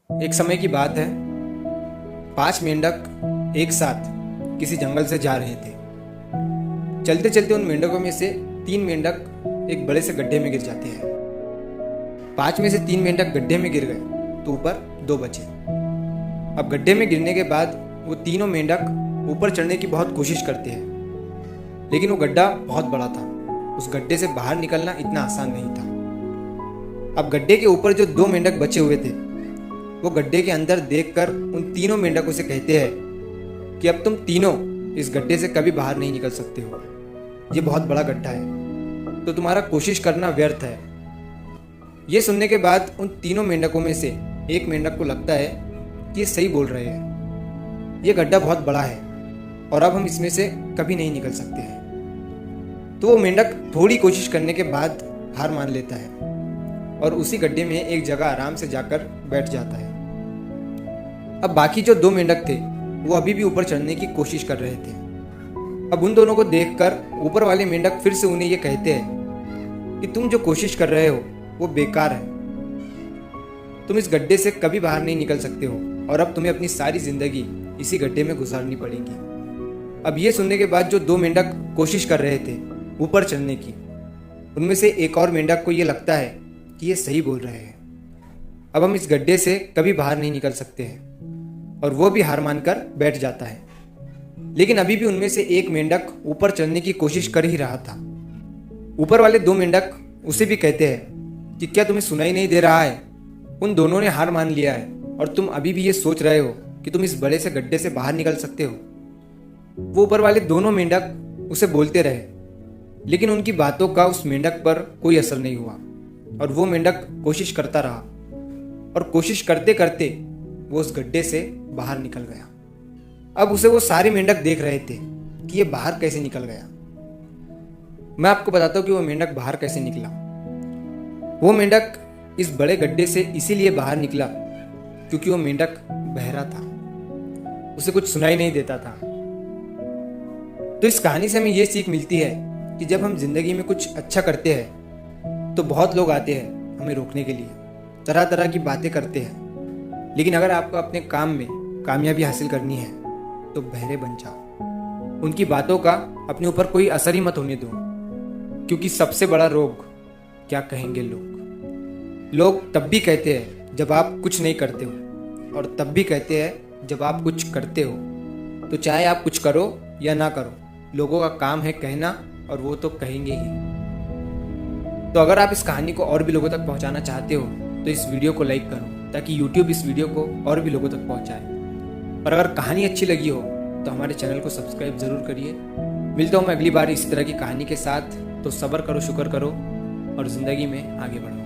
एक समय की बात है। 5 मेंढक एक साथ किसी जंगल से जा रहे थे। चलते चलते उन मेंढकों में से 3 मेंढक एक बड़े से गड्ढे में गिर जाते हैं। 5 में से 3 मेंढक गड्ढे में गिर गए तो ऊपर 2 बचे। अब गड्ढे में गिरने के बाद वो तीनों मेंढक ऊपर चढ़ने की बहुत कोशिश करते हैं, लेकिन वो गड्ढा बहुत बड़ा था। उस गड्ढे से बाहर निकलना इतना आसान नहीं था। अब गड्ढे के ऊपर जो 2 मेंढक बचे हुए थे, वो गड्ढे के अंदर देखकर उन तीनों मेंढकों से कहते हैं कि अब तुम तीनों इस गड्ढे से कभी बाहर नहीं निकल सकते हो। ये बहुत बड़ा गड्ढा है, तो तुम्हारा कोशिश करना व्यर्थ है। ये सुनने के बाद उन तीनों मेंढकों में से एक मेंढक को लगता है कि ये सही बोल रहे हैं। ये गड्ढा बहुत बड़ा है और अब हम इसमें से कभी नहीं निकल सकते हैं। तो वो मेंढक थोड़ी कोशिश करने के बाद हार मान लेता है और उसी गड्ढे में एक जगह आराम से जाकर बैठ जाता है। अब बाकी जो 2 मेंढक थे वो अभी भी ऊपर चढ़ने की कोशिश कर रहे थे। अब उन दोनों को देखकर ऊपर वाले मेंढक फिर से उन्हें ये कहते हैं कि तुम जो कोशिश कर रहे हो वो बेकार है। तुम इस गड्ढे से कभी बाहर नहीं निकल सकते हो और अब तुम्हें अपनी सारी जिंदगी इसी गड्ढे में गुजारनी पड़ेगी। अब ये सुनने के बाद जो 2 मेंढक कोशिश कर रहे थे ऊपर चढ़ने की, उनमें से एक और मेंढक को ये लगता है कि ये सही बोल रहे हैं। अब हम इस गड्ढे से कभी बाहर नहीं निकल सकते हैं और वो भी हार मानकर बैठ जाता है। लेकिन अभी भी उनमें से एक मेंढक ऊपर चढ़ने की कोशिश कर ही रहा था। ऊपर वाले 2 मेंढक उसे भी कहते हैं कि क्या तुम्हें सुनाई नहीं दे रहा है? उन दोनों ने हार मान लिया है और तुम अभी भी ये सोच रहे हो कि तुम इस बड़े से गड्ढे से बाहर निकल सकते हो। वो ऊपर वाले दोनों मेंढक उसे बोलते रहे, लेकिन उनकी बातों का उस मेंढक पर कोई असर नहीं हुआ और वो मेंढक कोशिश करता रहा और कोशिश करते करते वो उस गड्ढे से बाहर निकल गया। अब उसे वो सारे मेंढक देख रहे थे कि ये बाहर कैसे निकल गया। मैं आपको बताता हूँ कि वो मेंढक बाहर कैसे निकला। वो मेंढक इस बड़े गड्ढे से इसीलिए बाहर निकला क्योंकि वो मेंढक बहरा था, उसे कुछ सुनाई नहीं देता था। तो इस कहानी से हमें ये सीख मिलती है कि जब हम जिंदगी में कुछ अच्छा करते हैं तो बहुत लोग आते हैं हमें रोकने के लिए, तरह तरह की बातें करते हैं। लेकिन अगर आपको अपने काम में कामयाबी हासिल करनी है तो बहरे बन जाओ। उनकी बातों का अपने ऊपर कोई असर ही मत होने दो, क्योंकि सबसे बड़ा रोग क्या कहेंगे लोग। लोग तब भी कहते हैं जब आप कुछ नहीं करते हो और तब भी कहते हैं जब आप कुछ करते हो। तो चाहे आप कुछ करो या ना करो, लोगों का काम है कहना और वो तो कहेंगे ही। तो अगर आप इस कहानी को और भी लोगों तक पहुंचाना चाहते हो तो इस वीडियो को लाइक करो ताकि YouTube इस वीडियो को और भी लोगों तक पहुंचाए। और अगर कहानी अच्छी लगी हो तो हमारे चैनल को सब्सक्राइब जरूर करिए। मिलता हूँ मैं अगली बार इसी तरह की कहानी के साथ। तो सब्र करो, शुक्र करो और ज़िंदगी में आगे बढ़ो।